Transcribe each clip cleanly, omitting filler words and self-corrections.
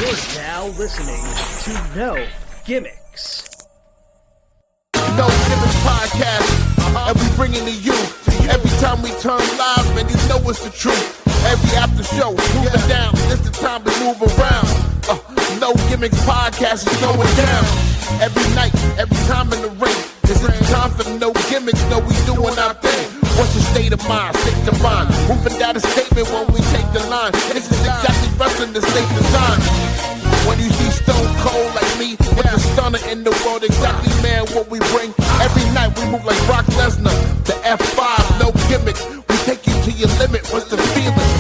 You're now listening to No Gimmicks. No Gimmicks podcast, and we bring it to you. Every time we turn live, man, you know it's the truth. Every after show, moving down, it's the time to move around. No Gimmicks podcast is going down. Every night, every time in the ring, this is the time for no gimmicks, no, we doing our thing. What's your state of mind, state of mind? Moving down a statement when we take the line. This is exactly wrestling the state design. When you see Stone Cold like me, with the stunner in the world, exactly, man, what we bring. Every night we move like Brock Lesnar, the F5, no gimmicks. We take you to your limit, what's the feeling?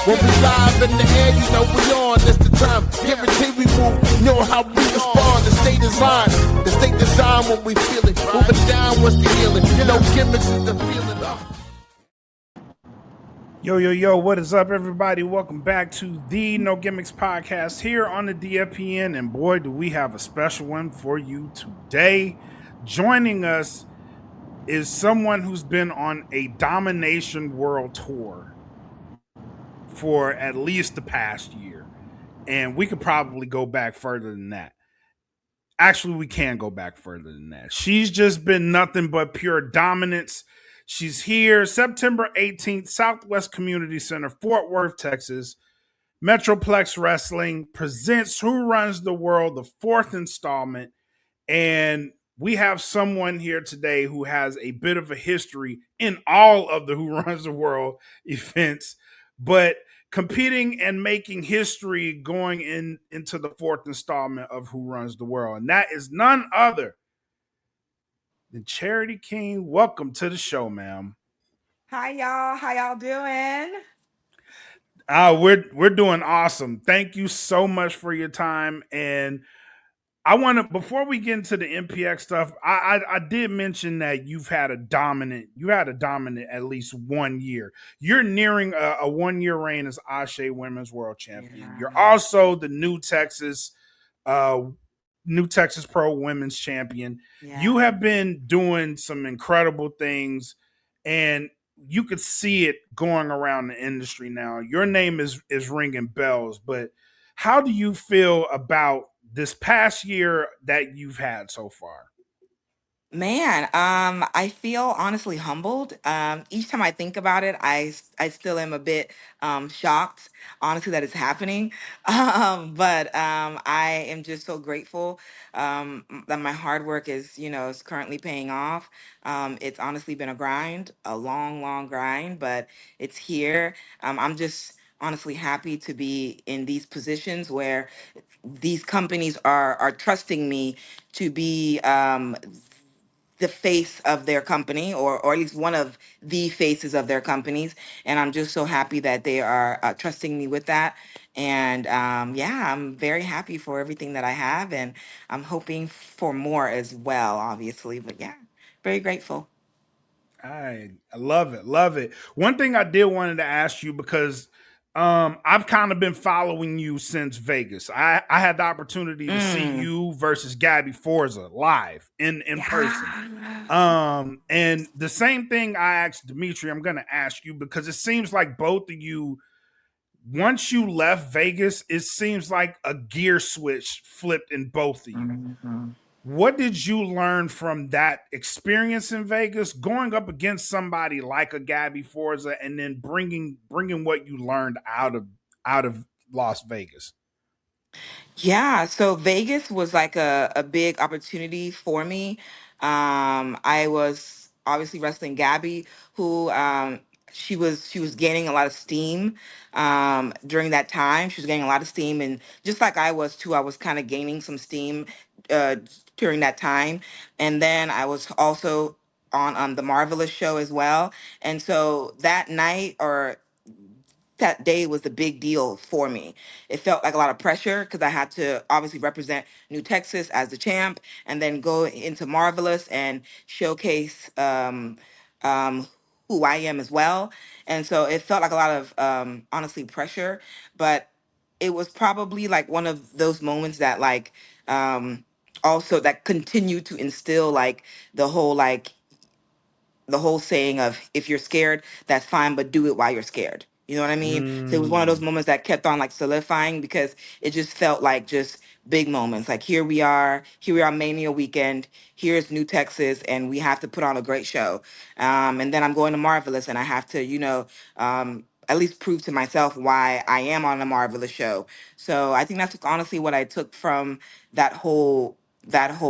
When we live in the air, you know we on, it's the time. Guarantee we move, you know how we respond. The state design when we feel it. Moving down, what's the healing? No gimmicks is the feeling. Yo, what is up, everybody? Welcome back to the No Gimmicks podcast here on the DFPN. And boy, do we have a special one for you today. Joining us is someone who's been on a Domination World Tour for at least the past year. And we could probably go back further than that. Actually, we can go back further than that. She's just been nothing but pure dominance. She's here September 18th, Southwest Community Center, Fort Worth, Texas. Metroplex Wrestling presents Who Runs the World, the fourth installment. And we have someone here today who has a bit of a history in all of the Who Runs the World events, but competing and making history going into the fourth installment of Who Runs the World. And that is none other than Charity King. Welcome to the show, ma'am. Hi y'all. How y'all doing? We're doing awesome. Thank you so much for your time. And I want to, before we get into the MPX stuff, I did mention that you had a dominant at least 1 year. You're nearing a 1 year reign as Ashe Women's World Champion. Yeah. You're also the New Texas Pro Women's Champion. Yeah. You have been doing some incredible things, and you could see it going around the industry now. Your name is ringing bells, but how do you feel about this past year that you've had so far? Man, I feel honestly humbled. Each time I think about it, I still am a bit shocked, honestly, that it's happening. But I am just so grateful that my hard work is currently paying off. It's honestly been a grind, a long, long grind, but it's here. I'm just honestly happy to be in these positions where these companies are trusting me to be the face of their company, or at least one of the faces of their companies. And I'm just so happy that they are trusting me with that. And yeah, I'm very happy for everything that I have, and I'm hoping for more as well, obviously. But yeah, very grateful. I love it, love it. One thing I did wanted to ask you, because I've kind of been following you since Vegas. I had the opportunity to see you versus Gabby Forza live in person. And the same thing I asked Dimitri, I'm going to ask you, because it seems like both of you, once you left Vegas, it seems like a gear switch flipped in both of you. Mm-hmm. What did you learn from that experience in Vegas, going up against somebody like a Gabby Forza, and then bringing what you learned out of Las Vegas? Yeah, so Vegas was like a big opportunity for me. I was obviously wrestling Gabby, who she was gaining a lot of steam during that time. She was gaining a lot of steam, and just like I was too, I was kind of gaining some steam uh, during that time. And then I was also on the Marvelous show as well. And so that night, or that day, was a big deal for me. It felt like a lot of pressure because I had to obviously represent New Texas as the champ, and then go into Marvelous and showcase um, who I am as well. And so it felt like a lot of honestly pressure, but it was probably like one of those moments that um, also that continued to instill the whole saying of, if you're scared, that's fine, but do it while you're scared. You know what I mean? So it was one of those Mm. moments that kept on like solidifying because it just felt like just big moments. Like here we are Mania weekend, here's New Texas, and we have to put on a great show. And then I'm going to Marvelous, and I have to, at least prove to myself why I am on a Marvelous show. So I think that's honestly what I took from that whole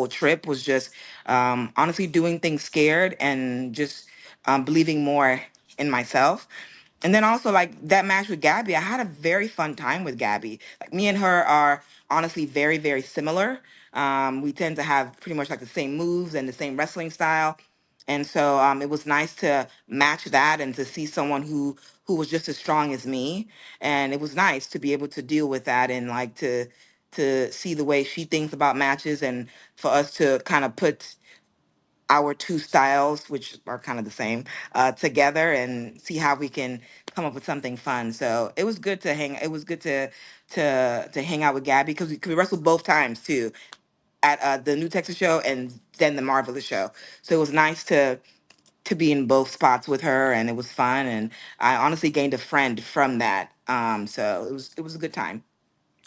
trip was just honestly doing things scared and just believing more in myself. And then also like that match with Gabby, I had a very fun time with Gabby. Like me and her are honestly very, very similar. We tend to have pretty much like the same moves and the same wrestling style. And so it was nice to match that and to see someone who was just as strong as me. And it was nice to be able to deal with that and like to see the way she thinks about matches and for us to kind of put our two styles, which are kind of the same, together and see how we can come up with something fun. So it was good to hang. It was good to hang out with Gabby because we wrestled both times too at the New Texas show and then the Marvelous show. So it was nice to be in both spots with her, and it was fun. And I honestly gained a friend from that. So it was a good time.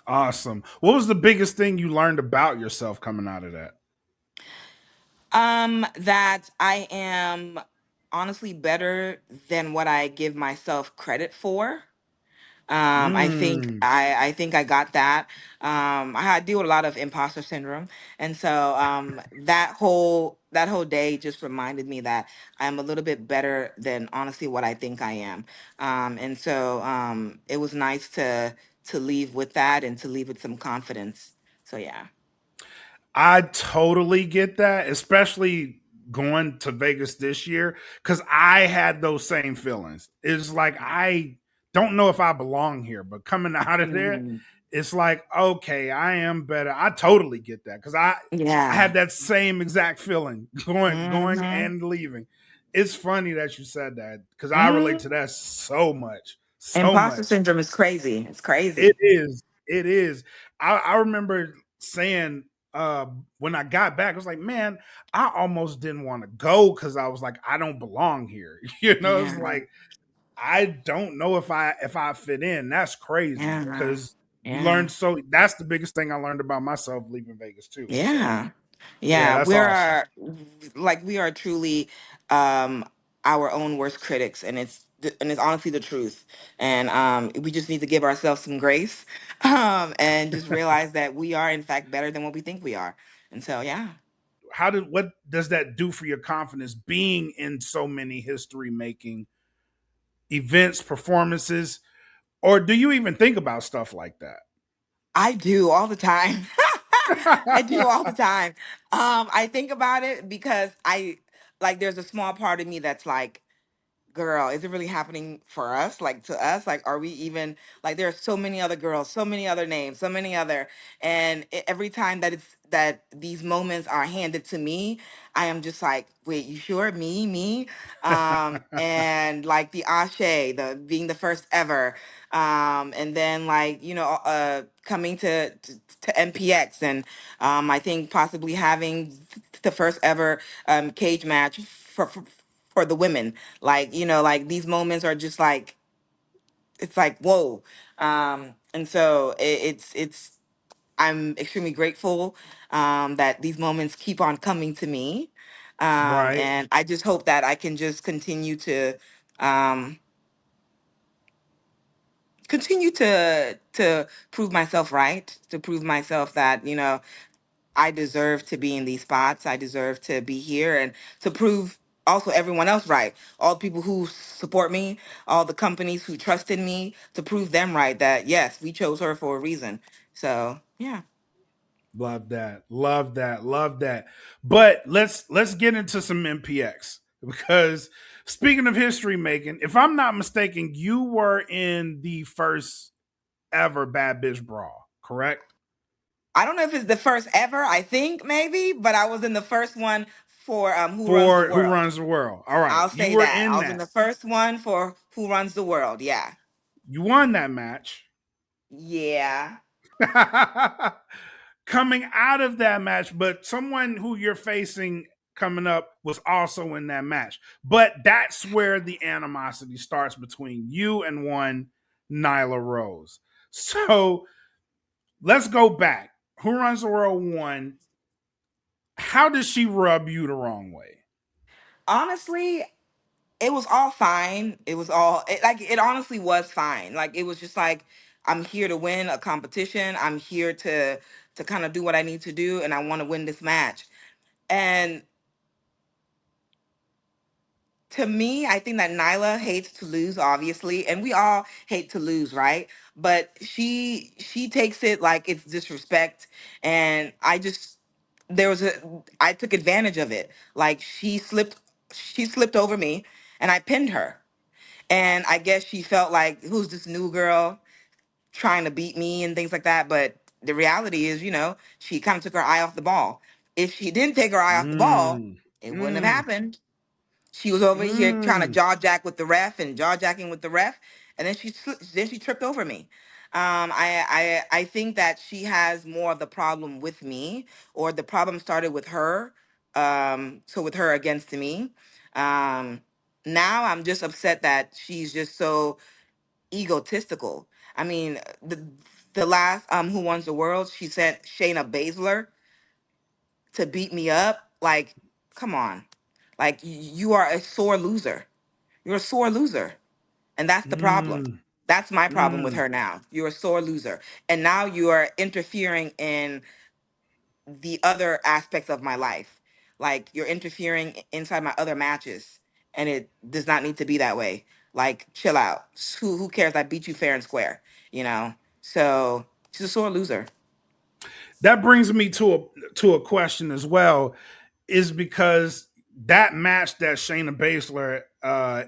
Awesome. What was the biggest thing you learned about yourself coming out of that? That I am honestly better than what I give myself credit for. I think Mm. I got that. I had deal with a lot of imposter syndrome, and so that whole day just reminded me that I'm a little bit better than honestly what I think I am. And so it was nice to leave with that and to leave with some confidence. So yeah. I totally get that, especially going to Vegas this year, because I had those same feelings. It's like I don't know if I belong here, but coming out of there, Mhm. it's like, okay, I am better. I totally get that because I Yeah. had that same exact feeling going Hmm. and leaving. It's funny that you said that because I relate to Hmm. that so much. So Imposter much. syndrome is crazy. It's It crazy. is. It is. I remember saying when I got back, I was like, man, I almost didn't want to go because I was like, I don't belong here. It's Yeah. like I don't know if I fit in. That's crazy Yeah. because you Yeah. learn so that's the biggest thing I learned about myself leaving Vegas too. So Yeah. yeah, Yeah. that's awesome. We are truly um our own worst critics, and it's honestly the truth. And we just need to give ourselves some grace and just realize that we are in fact better than what we think we are. And so yeah. What does that do for your confidence being in so many history making events, performances, or do you even think about stuff like that? I do all the time. I do all the time. I think about it because I like there's a small part of me that's like, girl, is it really happening for us? Like to us? Like, are we even like there are so many other girls, so many other names, so many other, and every time that these moments are handed to me, I am just like, wait, you sure? Me? And like the Ashe, the being the first ever, and then like coming to MPX, and I think possibly having the first ever cage match for the women. Like like these moments are just like it's like whoa. And so it's I'm extremely grateful that these moments keep on coming to me. Right. And I just hope that I can just um continue to prove myself right, to prove myself that I deserve to be in these spots. I deserve to be here and to prove also everyone else right. All the people who support me, all the companies who trusted me, to prove them right that yes, we chose her for a reason. So yeah. Love that. Love that. Love that. But let's get into some MPX because speaking of history making, if I'm not mistaken, you were in the first ever Bad Bitch Brawl, correct? I don't know if it's the first ever, I think maybe, but I was in the first one for Who Runs the For Who World. Runs the World. All right. I'll You say were that. I in was in that. the first one for Who Runs the World. Yeah. You won that match. Yeah. Coming out of that match, but someone who you're facing coming up was also in that match. But that's where the animosity starts between you and one Nyla Rose. So let's go back. Who Runs the World 1? How does she rub you the wrong way? Honestly, it was all fine. It was all like it honestly was fine. Like it was just like I'm here to win a competition. I'm here to kind of do what I need to do, and I want to win this match. And to me, I think that Nyla hates to lose, obviously, and we all hate to lose, right? But she takes it like it's disrespect, and there was a I took advantage of it. Like she slipped over me, and I pinned her. And I guess she felt like, who's this new girl trying to beat me and things like that. But the reality is, she kind of took her eye off the ball. If she didn't take her eye off the ball, Mm, it wouldn't have mm, happened. She was over here trying to mm, jaw jack with the ref and jaw jacking with the ref, and then she tripped over me. I think that she has more of the problem with me, or the problem started with her. So with her against me. Um, Now I'm just upset that she's just so egotistical. I mean, the last Who Wants the World, she sent Shayna Baszler to beat me up. Like, come on. Like you are a sore loser. You're a sore loser. And that's the problem. mm, That's my problem with mm. her now. You're a sore loser. And now you are interfering in the other aspects of my life. Like you're interfering inside my other matches. And it does not need to be that way. Like, chill out. Who cares? I beat you fair and square, you know? So she's a sore loser. That brings me to a question as well, is because that match that Shayna Baszler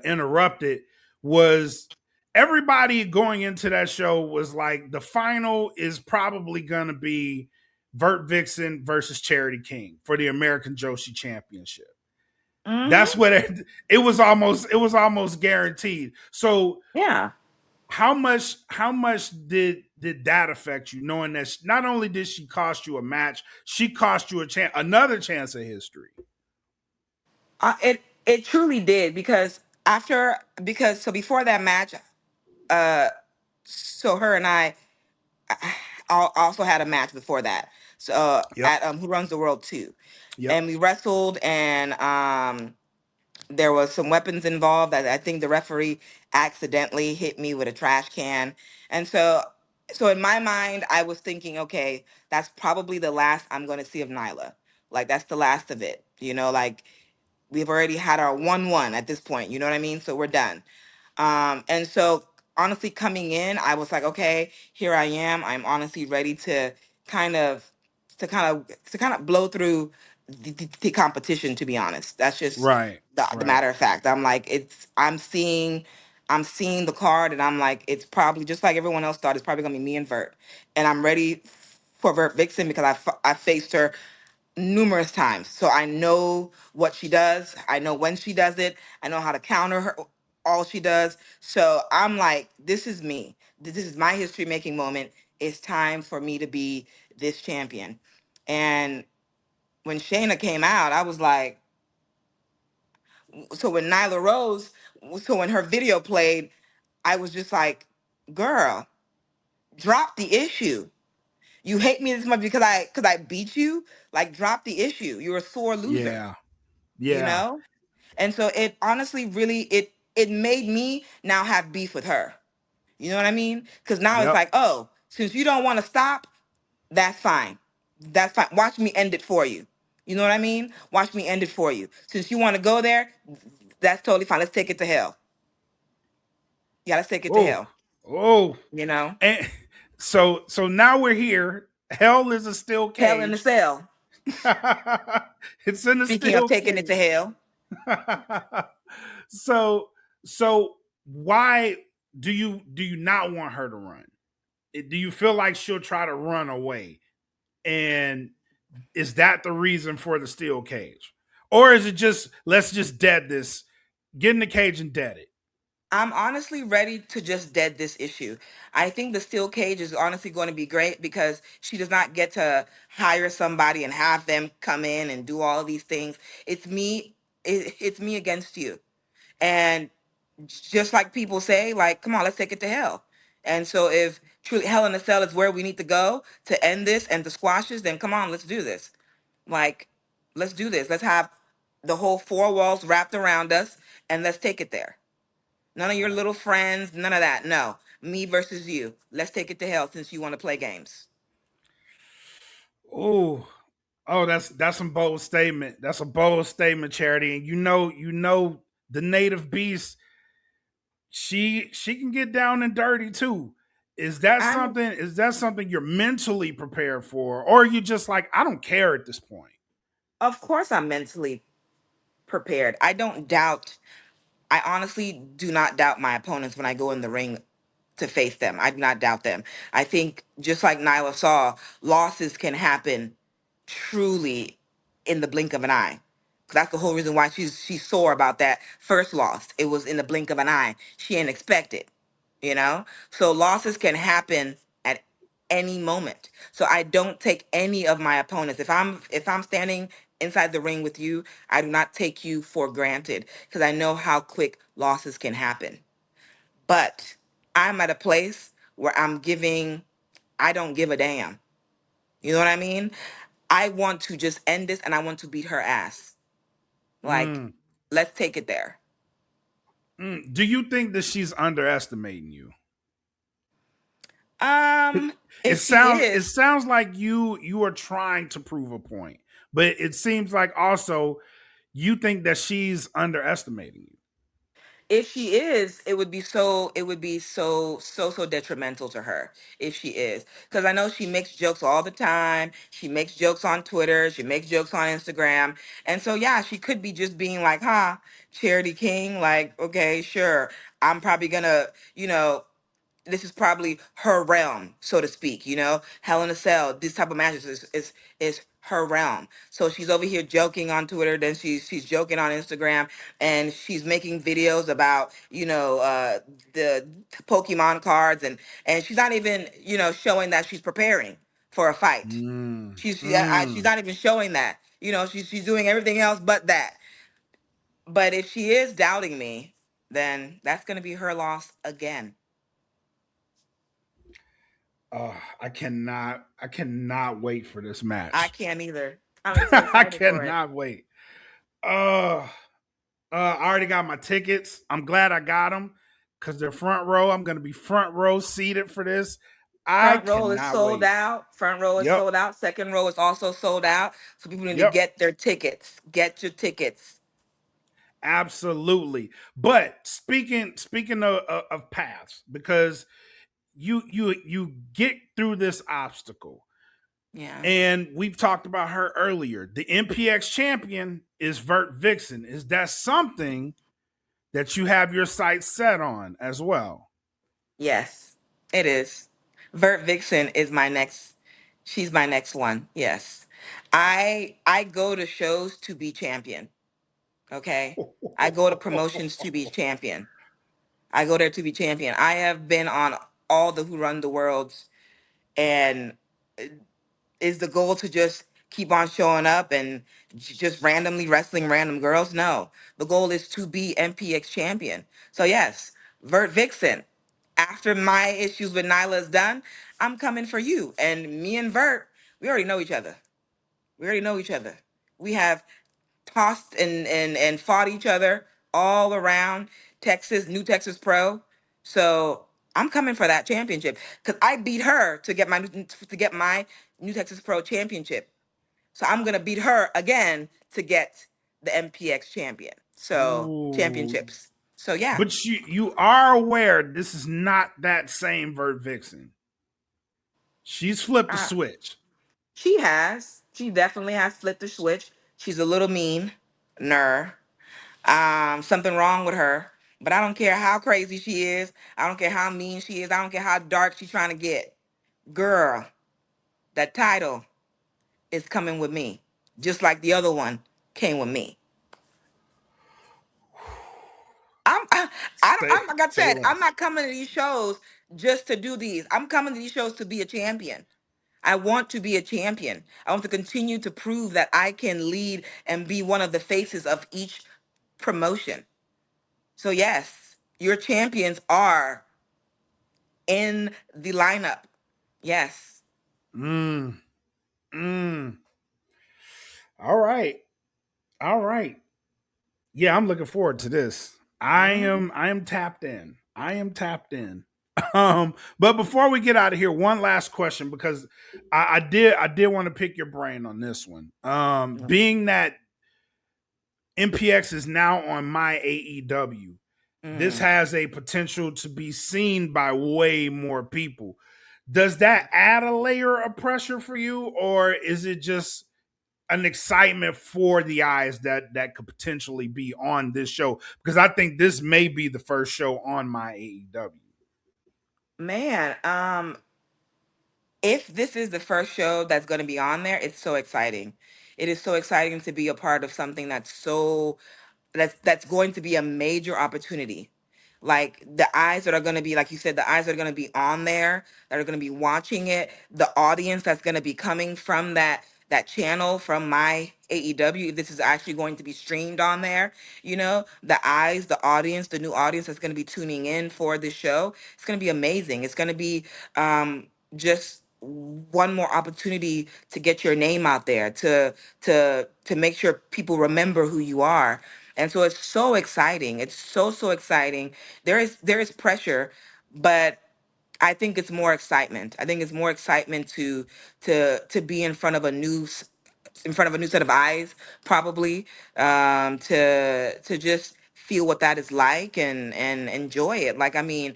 interrupted was everybody going into that show was like the final is probably gonna be Vert Vixen versus Charity King for the American Joshi Championship. That's Hmm. what it was almost guaranteed. So Yeah. how much did that affect you, knowing that not only did she cost you a match, she cost you another chance of history? It truly did, because so before that match, uh so her and I also had a match before that. So Yep. at Who Runs the World 2. Yep. And we wrestled, and there was some weapons involved that I think the referee accidentally hit me with a trash can. And so in my mind I was thinking, okay, that's probably the last I'm going to see of Nyla. Like that's the last of it. Like we've already had our 1-1 at this point, you know what I mean? So we're done. And so honestly, coming in, I was like, okay, here I am. I'm honestly ready to kind of blow through the competition, to be honest. That's just Right. the Right. matter of fact. I'm seeing the card, and I'm like, it's probably just like everyone else thought, it's probably gonna be me and Vert. And I'm ready for Vert Vixen because I faced her numerous times. So I know what she does. I know when she does it. I know how to counter her all she does. So I'm like, this is me. This is my history making moment. It's time for me to be this champion. And when Shayna came out, I was like, so when Nyla Rose, so when her video played, I was just like, girl, drop the issue. You hate me this much because I beat you? Like, drop the issue. You're a sore loser, Yeah. you Yeah. know? And so it honestly really it made me now have beef with her. You know what I mean? Because now it's Yep. like, oh, since you don't want to stop, that's fine. That's fine. Watch me end it for you. You know what I mean? Watch me end it for you. Since you want to go there, that's totally fine. Let's take it to hell. Yeah, let's take it to Oh. hell. Oh. You know? And so now we're here. Hell is a steel Hell in the cage. cell. It's in a Speaking of steel taking it cage. to hell. so so why do you not want her to run? Do you feel like she'll try to run away? And is that the reason for the steel cage? Or is it just let's just dead this, get in the cage and dead it? I'm honestly ready to just dead this issue. I think the steel cage is honestly going to be great because she does not get to hire somebody and have them come in and do all these things. It's me. It's me against you. And just like people say, like, come on, let's take it to hell. And so if truly Hell in a Cell is where we need to go to end this and to squash this, then come on, let's do this. Like, let's do this. Let's have the whole four walls wrapped around us and let's take it there. None of your little friends, none of that. No. Me versus you. Let's take it to hell since you want to play games. Oh, oh, that's some bold statement. That's a bold statement, Charity. And you know, the native beast. She can get down and dirty too. Is that I'm something? Is that something you're mentally prepared for, or are you just like I don't care at this point? Of course I'm mentally prepared. I don't doubt I honestly do not doubt my opponents when I go in the ring to face them. I do not doubt them. I think just like Nyla saw, losses can happen truly in the blink of an eye. That's the whole reason why she's sore about that first loss. It was in the blink of an eye. She didn't expect it, you know? So losses can happen at any moment. So I don't take any of my opponents. If I'm standing inside the ring with you, I do not take you for granted because I know how quick losses can happen. But I'm at a place where I don't give a damn. You know what I mean? I want to just end this and I want to beat her ass. Like, Mm, let's take it there. Do you think that she's underestimating you? It If she is, sounds like you are trying to prove a point, but it seems like also you think that she's underestimating you. if she is, it would be so detrimental to her if she is. Because I know she makes jokes all the time. She makes jokes on Twitter. She makes jokes on Instagram. And so yeah, she could be just being like, huh, Charity King, like, okay, sure. I'm probably gonna, you know, this is probably her realm, so to speak. Hell in a Cell, this type of matches is her realm. So she's over here joking on Twitter, then she's joking on Instagram, and she's making videos about the Pokemon cards, and she's not even showing that she's preparing for a fight. Mm, She's mm. not even showing that. She's doing everything else but that. But if she is doubting me, then that's gonna be her loss again. I cannot wait for this I match. can't either. I'm so I excited for it. cannot wait. Uh, I already got my tickets. I'm glad I got them because they're front row. I'm gonna be front row seated for this. I Front row is cannot sold wait. out. Front row is Yep, sold out. Second row is also sold out. So people need to yep, get their tickets. Get your tickets. absolutely. But speaking of paths, because you get through this obstacle, Yeah. and we've talked about her earlier. The MPX champion is Vert Vixen. Is that something that you have your sights set on as well? Yes, it is. Vert Vixen is my next. She's my next one. Yes. I go to shows to be champion. Okay. I go to promotions to be champion. I go there to be champion. I have been on all the Who Run the Worlds, and is the goal to just keep on showing up and just randomly wrestling random girls? No. The goal is to be MPX champion. So yes, Vert Vixen. After my issues with Nyla is done, I'm coming for you. And me and Vert, we already know each other. We already know each other. We have tossed and fought each other all around Texas, New Texas Pro. So I'm coming for that championship because I beat her to get my New Texas Pro championship. So I'm gonna beat her again to get the MPX Ooh. championships. So yeah, But you are aware this is not that same Vert Vixen. She's flipped the uh, switch. she has. She definitely has flipped the switch. She's a little mean, ner. Something wrong with her. But I don't care how crazy she is. I don't care how mean she is. I don't care how dark she's trying to get. Girl, that title is coming with me, just like the other one came with me. I'm I, Stay, I'm like I stay said, away. I'm not coming to these shows just to do these. I'm coming to these shows to be a champion. I want to be a champion. I want to continue to prove that I can lead and be one of the faces of each promotion. So yes, your champions are in the lineup. Yes. Mm, mm. All right. All right. Yeah, I'm looking forward to this. Mhm. I am tapped in. I am tapped in. But before we get out of here, one last question because I did want to pick your brain on this one. Being that MPX is now on my AEW, this Mm. has a potential to be seen by way more people. Does that add a layer of pressure for you, or is it just an excitement for the eyes that could potentially be on this show? Because I think this may be the first show on my AEW. Man, if this is the first show that's going to be on there, it's so exciting. It is so exciting to be a part of something that's going to be a major opportunity. Like the eyes that are going to be, like you said, the eyes that are going to be on there, that are going to be watching it, the audience that's going to be coming from that channel, from my AEW, if this is actually going to be streamed on there, the eyes, the audience, the new audience that's going to be tuning in for this show, it's going to be amazing. It's going to be just one more opportunity to get your name out there, to make sure people remember who you are. And so it's so exciting. It's so exciting. There is pressure, but I think it's more excitement. I think it's more excitement to be in front of a new set of eyes, probably, to just feel what that is like and enjoy it. Like, I mean,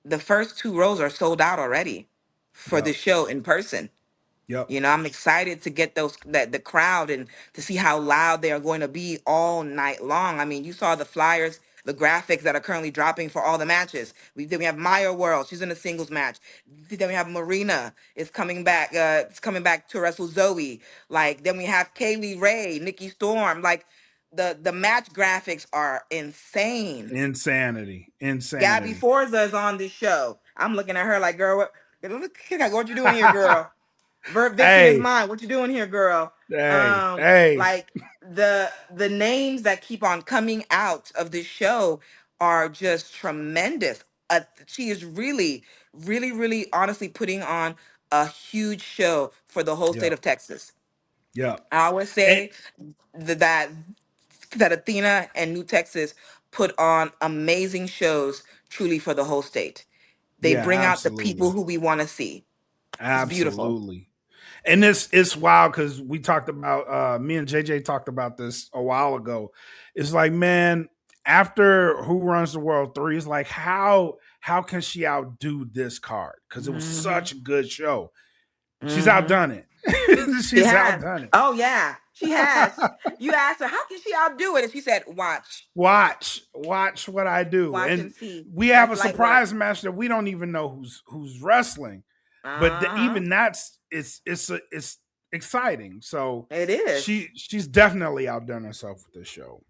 the first two rows are sold out already for the Yep. show in person. Yep. I'm excited to get the crowd and to see how loud they are going to be all night long. I mean, you saw the flyers, the graphics that are currently dropping for all the matches. We have Maya World, she's in a singles match. Then we have Marina is coming back. It's coming back to wrestle Zoe. Like then we have Kaylee Ray, Nikki Storm. Like the match graphics are insane. Insanity. Gabby Insanity. Forza is on this show. I'm looking at her like, girl, what you doing here, girl? Vert Victory is Hey, mine. What you doing here, girl? hey. Like the names that keep on coming out of this show are just tremendous. She is really, really, really, honestly putting on a huge show for the whole state Yep. of Texas. Yep. I always And say that that Athena and New Texas put on amazing shows, truly for the whole state. They yeah, bring out the people absolutely. who we want to see. It's beautiful. Absolutely. And it's wild because we talked about me and JJ talked about this a while ago. It's like, man, after Who Runs the World 3, it's like how can she outdo this card? Because it was Hmm. such a good show. She's Hmm. outdone it. She She's has. outdone it. Oh yeah, she has. You asked her, how can she outdo it? And she said, watch. Watch what I do. Watch And and see. we have That's a light work. surprise match that we don't even know who's wrestling. But Uh-huh. even that's it's exciting. So It is. she's definitely outdone herself with this show.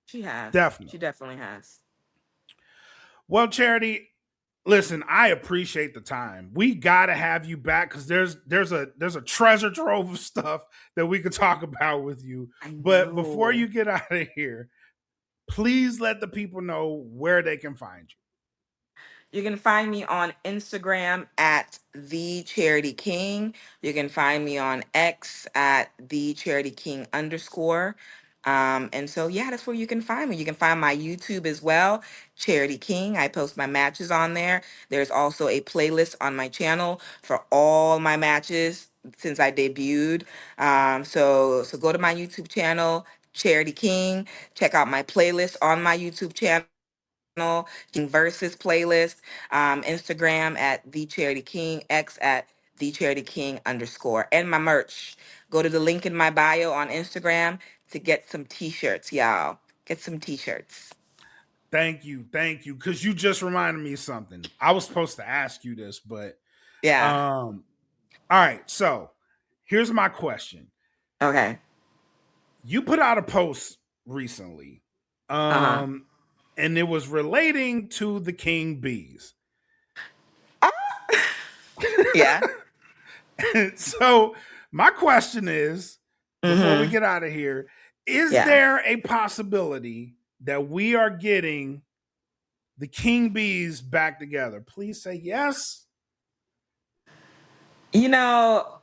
She has. She Definitely. definitely has. Well, Charity, listen, I appreciate the time. We gotta have you back because there's a treasure trove of stuff that we could talk about with you. I But before know. you get out of here, please let the people know where they can find you. You can find me on Instagram at the Charity King. You can find me on X at the Charity King underscore. And so yeah, that's where you can find me. You can find my YouTube as well, Charity King. I post my matches on there. There's also a playlist on my channel for all my matches since I debuted. So go to my YouTube channel, Charity King. Check out my playlist on my YouTube channel. King Versus playlist, Instagram at the Charity King, X at the Charity King underscore, and my merch. Go to the link in my bio on Instagram to get some t-shirts, y'all. Get some t-shirts. Thank you. Because you just reminded me of something. I was supposed to ask you this, but Yeah. all right. So here's my question. Okay. You put out a post recently, Uh-huh. um, and it was relating to the king bees. Yeah. So my question is, before we Mm-hmm. get out of here, is Yeah. there a possibility that we are getting the king bees back together? Please say yes. You know,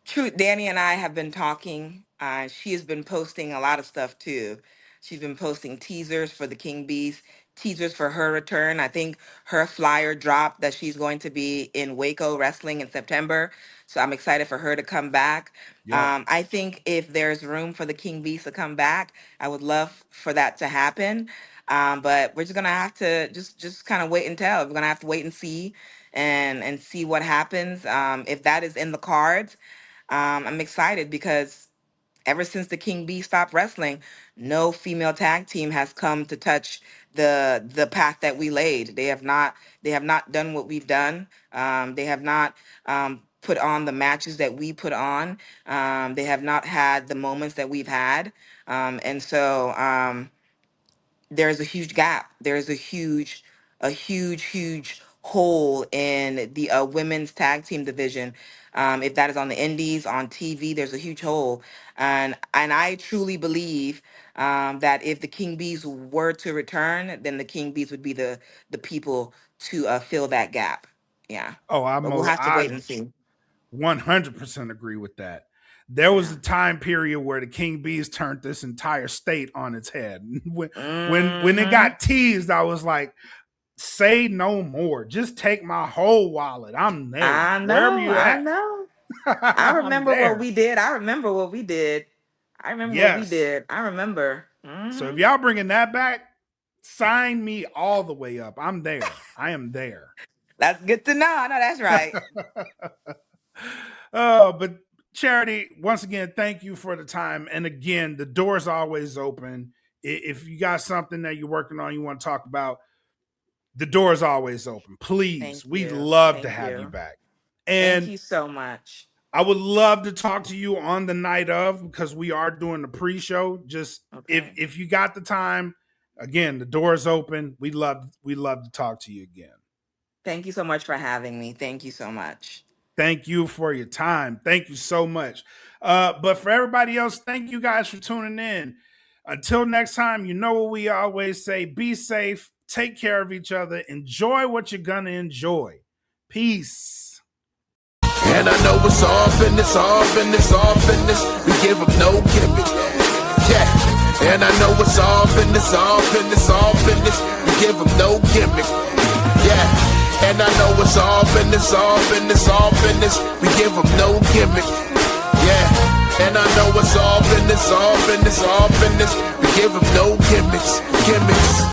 True, Danny and I have been talking. She has been posting a lot of stuff too. She's been posting teasers for the King Bees, teasers for her return. I think her flyer dropped that she's going to be in Waco wrestling in September. So I'm excited for her to come back. Yep. I think if there's room for the King Bees to come back, I would love for that to happen. But we're just gonna have to just kind of wait and tell. We're gonna have to wait and see and see what happens. If that is in the cards, I'm excited because ever since the King Bee stopped wrestling, no female tag team has come to touch the path that we laid. They have not done what we've done. They have not put on the matches that we put on. They have not had the moments that we've had. And so there's a huge gap. There's a huge hole in the women's tag team division. If that is on the indies, on TV, there's a huge hole, and I truly believe that if the King Bees were to return, then the King Bees would be the people to fill that gap. Yeah, Oh, but we'll have to I wait and see. 100% agree with that. There was Yeah. a time period where the king bees turned this entire state on its head. When it Hmm. got teased, I was like, say no more. Just take my whole wallet. I'm there. I Wherever know. you I at, know. I I'm remember what there. we did. I remember what we did. I remember what we Yes. did. I remember. So if Hmm. y'all bringing that back, sign me all the way up. I'm there. I am there. That's good to know. I know that's right. But Charity, once again, thank you for the time. And again, the door's always open. If you got something that you're working on, you want to talk about, the door is always open. Please, Thank we'd you. love to Thank have you you. back. Thank And you so much. I would love to talk to you on the night of, because we are doing the pre-show. Just Okay. if you got the time, again, the door is open. We love to talk to you again. Thank you so much for having me. Thank you so much. Thank you for your time. Thank you so much. But for everybody else, thank you guys for tuning in. Until next time, you know what we always say: be safe, take care of each other, enjoy what you're gonna enjoy. Peace. And I know it's all business, all business, all business. We give them no gimmick. Yeah. And I know it's all business, all business, all business. We give them no gimmick. Yeah. And I know it's all business, all business, all business. We give them no gimmick. Yeah. And I know it's all business, all business, all business. We give them no gimmicks, gimmicks.